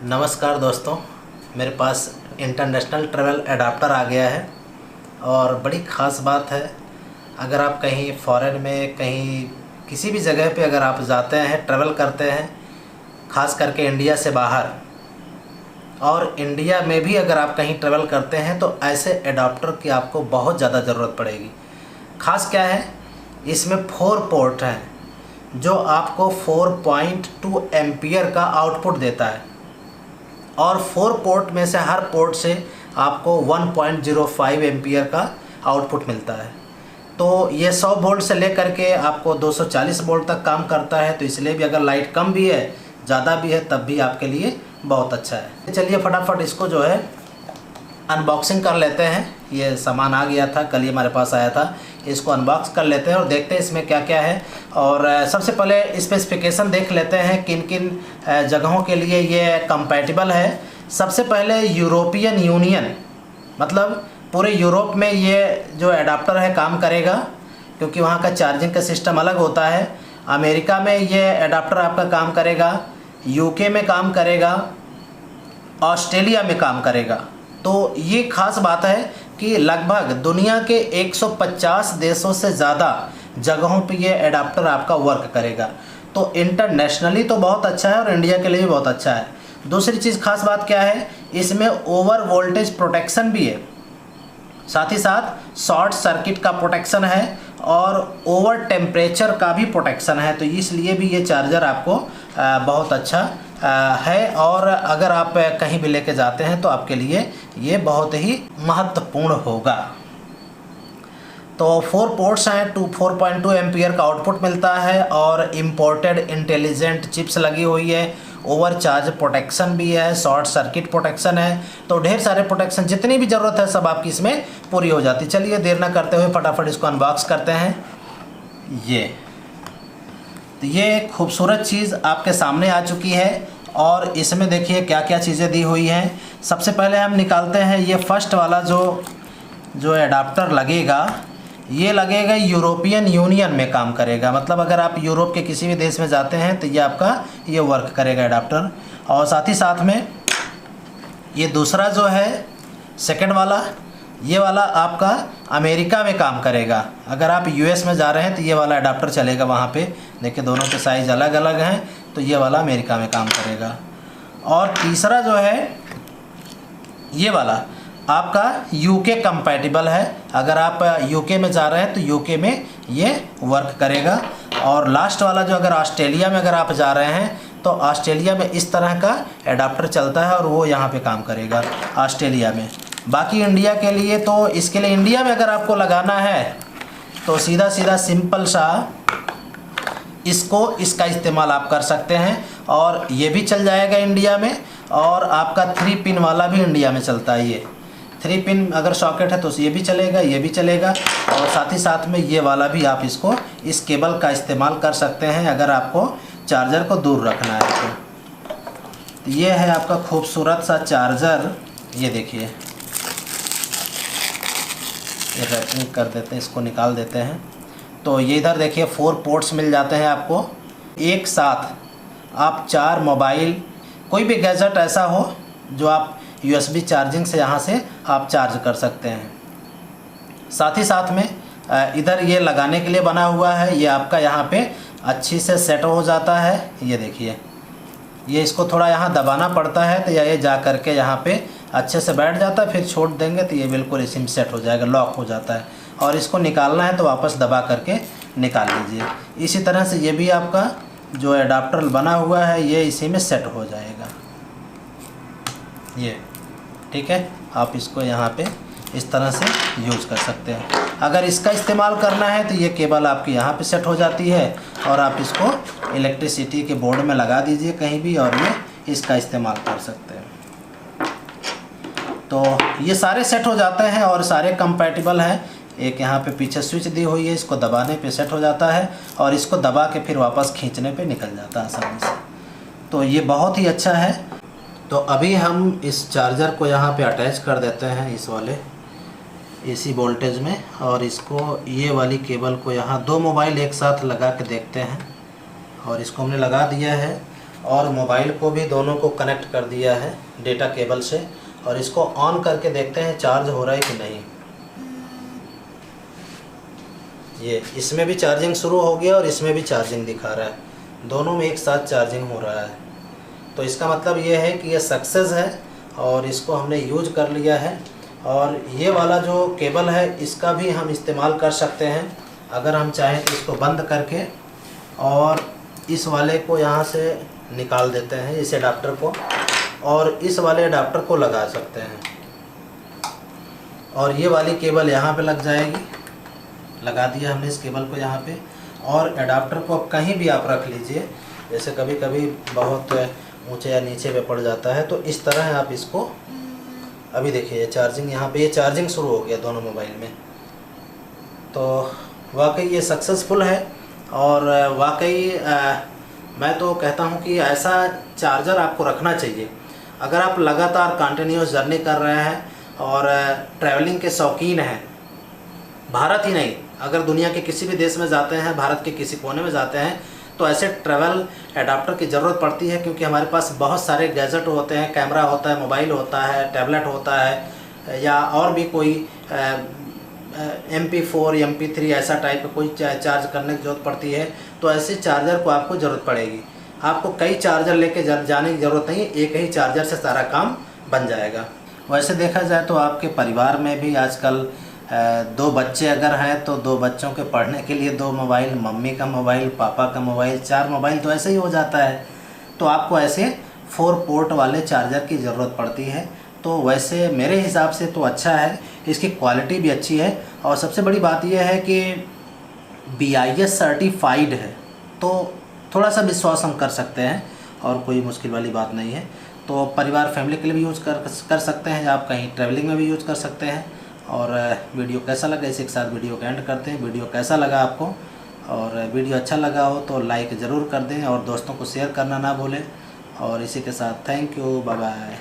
नमस्कार दोस्तों, मेरे पास इंटरनेशनल ट्रैवल एडाप्टर आ गया है और बड़ी ख़ास बात है। अगर आप कहीं फॉरेन में कहीं किसी भी जगह पे अगर आप जाते हैं, ट्रैवल करते हैं, ख़ास करके इंडिया से बाहर, और इंडिया में भी अगर आप कहीं ट्रैवल करते हैं तो ऐसे एडाप्टर की आपको बहुत ज़्यादा ज़रूरत पड़ेगी। ख़ास क्या है, इसमें 4 पोर्ट हैं जो आपको 4.2 एम्पियर का आउटपुट देता है और 4 पोर्ट में से हर पोर्ट से आपको 1.05 एम्पियर का आउटपुट मिलता है। तो ये 100 वोल्ट से लेकर के आपको 240 वोल्ट तक काम करता है। तो इसलिए भी अगर लाइट कम भी है, ज़्यादा भी है, तब भी आपके लिए बहुत अच्छा है। चलिए फटाफट इसको जो है अनबॉक्सिंग कर लेते हैं। ये सामान आ गया था, कल ही हमारे पास आया था। इसको अनबॉक्स कर लेते हैं और देखते हैं इसमें क्या क्या है। और सबसे पहले स्पेसिफिकेशन देख लेते हैं किन किन जगहों के लिए ये कंपैटिबल है। सबसे पहले यूरोपियन यूनियन, मतलब पूरे यूरोप में ये जो एडाप्टर है काम करेगा, क्योंकि वहाँ का चार्जिंग का सिस्टम अलग होता है। अमेरिका में ये एडाप्टर आपका काम करेगा, यूके में काम करेगा, ऑस्ट्रेलिया में काम करेगा। तो ये ख़ास बात है कि लगभग दुनिया के 150 देशों से ज़्यादा जगहों पे ये एडाप्टर आपका वर्क करेगा। तो इंटरनेशनली तो बहुत अच्छा है और इंडिया के लिए भी बहुत अच्छा है। दूसरी चीज़ ख़ास बात क्या है, इसमें ओवर वोल्टेज प्रोटेक्शन भी है, साथ ही साथ शॉर्ट सर्किट का प्रोटेक्शन है और ओवर टेम्परेचर का भी प्रोटेक्शन है। तो इसलिए भी ये चार्जर आपको बहुत अच्छा है और अगर आप कहीं भी लेके जाते हैं तो आपके लिए ये बहुत ही महत्वपूर्ण होगा। तो 4 पोर्ट्स हैं, 4.2 एम्पियर का आउटपुट मिलता है और इम्पोर्टेड इंटेलिजेंट चिप्स लगी हुई है। ओवर चार्ज प्रोटेक्शन भी है, शॉर्ट सर्किट प्रोटेक्शन है। तो ढेर सारे प्रोटेक्शन, जितनी भी ज़रूरत है सब आपकी इसमें पूरी हो जाती है। चलिए देर ना करते हुए फटाफट इसको अनबॉक्स करते हैं। ये खूबसूरत चीज़ आपके सामने आ चुकी है और इसमें देखिए क्या क्या चीज़ें दी हुई हैं। सबसे पहले हम निकालते हैं ये फर्स्ट वाला जो एडाप्टर लगेगा, ये लगेगा यूरोपियन यूनियन में काम करेगा। मतलब अगर आप यूरोप के किसी भी देश में जाते हैं तो ये आपका ये वर्क करेगा एडाप्टर। और साथ ही साथ में ये दूसरा जो है सेकंड वाला, ये वाला आपका अमेरिका में काम करेगा। अगर आप यूएस में जा रहे हैं तो ये वाला एडाप्टर चलेगा वहाँ पे। देखिए दोनों के साइज़ अलग अलग हैं, तो ये वाला अमेरिका में काम करेगा। और तीसरा जो है ये वाला आपका यूके कंपैटिबल है। अगर आप यूके में जा रहे हैं तो यूके में ये वर्क करेगा। और लास्ट वाला जो अगर ऑस्ट्रेलिया में अगर आप जा रहे हैं तो ऑस्ट्रेलिया में इस तरह का एडाप्टर चलता है और वो यहाँ पे काम करेगा ऑस्ट्रेलिया में। बाकी इंडिया के लिए तो इसके लिए इंडिया में अगर आपको लगाना है तो सीधा सीधा सिंपल सा इसका इस्तेमाल आप कर सकते हैं और ये भी चल जाएगा इंडिया में। और आपका 3 पिन वाला भी इंडिया में चलता है। ये 3 पिन अगर सॉकेट है तो ये भी चलेगा, ये भी चलेगा। और साथ ही साथ में ये वाला भी आप इस केबल का इस्तेमाल कर सकते हैं अगर आपको चार्जर को दूर रखना है तो। ये है आपका खूबसूरत सा चार्जर। ये देखिए, ये रैपिंग कर देते हैं, इसको निकाल देते हैं। तो ये इधर देखिए 4 पोर्ट्स मिल जाते हैं आपको। एक साथ आप 4 मोबाइल, कोई भी गैजेट ऐसा हो जो आप USB चार्जिंग से यहाँ से आप चार्ज कर सकते हैं। साथ ही साथ में इधर ये लगाने के लिए बना हुआ है, ये आपका यहाँ पे अच्छी से सेट हो जाता है। ये देखिए, ये इसको थोड़ा यहाँ दबाना पड़ता है तो ये जा करके यहाँ पे अच्छे से बैठ जाता है। फिर छोड़ देंगे तो ये बिल्कुल इसी में सेट हो जाएगा, लॉक हो जाता है। और इसको निकालना है तो वापस दबा करके निकाल लीजिए। इसी तरह से ये भी आपका जो एडाप्टर बना हुआ है ये इसी में सेट हो जाएगा। ये ठीक है, आप इसको यहाँ पे इस तरह से यूज़ कर सकते हैं। अगर इसका इस्तेमाल करना है तो ये केबल आपकी यहाँ पे सेट हो जाती है और आप इसको इलेक्ट्रिसिटी के बोर्ड में लगा दीजिए कहीं भी और ये इसका इस्तेमाल कर सकते हैं। तो ये सारे सेट हो जाते हैं और सारे कंपैटिबल हैं। एक यहाँ पे पीछे स्विच दी हुई है, इसको दबाने पे सेट हो जाता है और इसको दबा के फिर वापस खींचने पे निकल जाता है आसानी से। तो ये बहुत ही अच्छा है। तो अभी हम इस चार्जर को यहाँ पे अटैच कर देते हैं इस वाले AC वोल्टेज में। और इसको ये वाली केबल को यहाँ 2 मोबाइल एक साथ लगा के देखते हैं। और इसको हमने लगा दिया है और मोबाइल को भी दोनों को कनेक्ट कर दिया है डेटा केबल से। और इसको ऑन करके देखते हैं चार्ज हो रहा है कि नहीं। ये इसमें भी चार्जिंग शुरू हो गया और इसमें भी चार्जिंग दिखा रहा है, दोनों में एक साथ चार्जिंग हो रहा है। तो इसका मतलब ये है कि ये सक्सेस है और इसको हमने यूज कर लिया है। और ये वाला जो केबल है इसका भी हम इस्तेमाल कर सकते हैं। अगर हम चाहें तो इसको बंद करके और इस वाले को यहाँ से निकाल देते हैं, इस एडाप्टर को, और इस वाले एडाप्टर को लगा सकते हैं। और ये वाली केबल यहाँ पे लग जाएगी, लगा दिया हमने इस केबल को यहाँ पे। और एडाप्टर को कहीं भी आप रख लीजिए, जैसे कभी कभी बहुत ऊंचे या नीचे पे पड़ जाता है, तो इस तरह आप इसको, अभी देखिए ये चार्जिंग, यहाँ पे ये चार्जिंग शुरू हो गया दोनों मोबाइल में। तो वाकई ये सक्सेसफुल है। और वाकई मैं तो कहता हूँ कि ऐसा चार्जर आपको रखना चाहिए। अगर आप लगातार कंटिन्यूस जर्नी कर रहे हैं और ट्रैवलिंग के शौकीन हैं, भारत ही नहीं अगर दुनिया के किसी भी देश में जाते हैं, भारत के किसी कोने में जाते हैं, तो ऐसे ट्रैवल एडाप्टर की ज़रूरत पड़ती है। क्योंकि हमारे पास बहुत सारे गैजेट होते हैं, कैमरा होता है, मोबाइल होता है, टैबलेट होता है, या और भी कोई MP4 MP3 ऐसा टाइप का कोई चार्ज करने की ज़रूरत पड़ती है। तो ऐसे चार्जर को आपको ज़रूरत पड़ेगी। आपको कई चार्जर लेके जाने की ज़रूरत नहीं है, एक ही चार्जर से सारा काम बन जाएगा। वैसे देखा जाए तो आपके परिवार में भी आजकल 2 बच्चे अगर हैं तो 2 बच्चों के पढ़ने के लिए 2 मोबाइल, मम्मी का मोबाइल, पापा का मोबाइल, 4 मोबाइल तो ऐसे ही हो जाता है। तो आपको ऐसे 4 पोर्ट वाले चार्जर की ज़रूरत पड़ती है। तो वैसे मेरे हिसाब से तो अच्छा है, इसकी क्वालिटी भी अच्छी है। और सबसे बड़ी बात यह है कि BIS सर्टिफाइड है, तो थोड़ा सा विश्वास हम कर सकते हैं और कोई मुश्किल वाली बात नहीं है। तो परिवार फैमिली के लिए भी यूज़ कर सकते हैं, आप कहीं ट्रैवलिंग में भी यूज़ कर सकते हैं। और वीडियो कैसा लगा, इसी के साथ वीडियो का एंड करते हैं। वीडियो कैसा लगा आपको, और वीडियो अच्छा लगा हो तो लाइक ज़रूर कर दें और दोस्तों को शेयर करना ना भूलें। और इसी के साथ थैंक यू, बाय बाय।